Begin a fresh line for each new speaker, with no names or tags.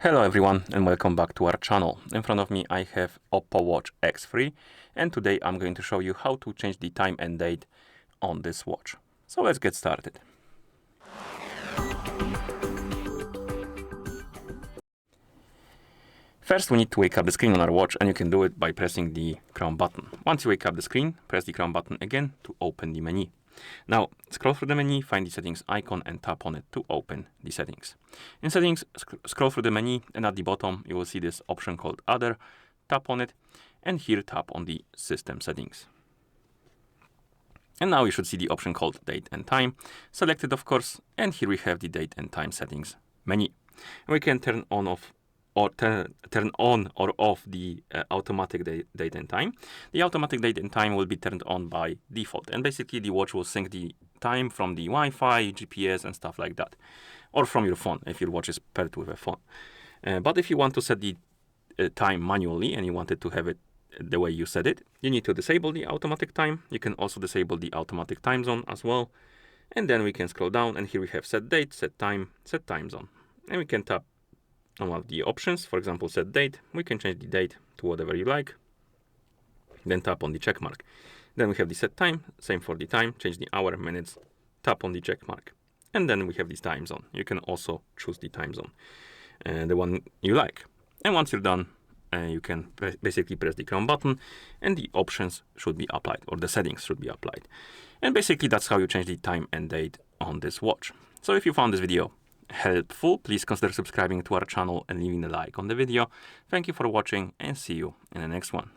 Hello everyone and welcome back to our channel. In front of me I have OPPO Watch X3 and today I'm going to show you how to change the time and date on this watch. So let's get started. First we need to wake up the screen on our watch, and you can do it by pressing the crown button. Once you wake up the screen, press the crown button again to open the menu. Now scroll through the menu, find the settings icon and tap on it to open the settings. In settings, scroll through the menu and at the bottom you will see this option called Other. Tap on it and here tap on the system settings. And now you should see the option called Date and Time. Select it of course, and here we have the date and time settings menu. We can turn on or off the automatic date and time. The automatic date and time will be turned on by default, and basically the watch will sync the time from the Wi-Fi, GPS and stuff like that, or from your phone if your watch is paired with a phone. But if you want to set the time manually and you wanted to have it the way you set it, you need to disable the automatic time. You can also disable the automatic time zone as well, and then we can scroll down and here we have set date, set time zone, and we can tap on one of the options. For example, set date. We can change the date to whatever you like, then tap on the check mark. Then we have the set time, same for the time, change the hour, minutes, tap on the check mark, and then we have this time zone. You can also choose the time zone, the one you like. And once you're done, you can basically press the crown button and the options should be applied, or the settings should be applied. And basically that's how you change the time and date on this watch. So if you found this video helpful, please consider subscribing to our channel and leaving a like on the video. Thank you for watching and see you in the next one.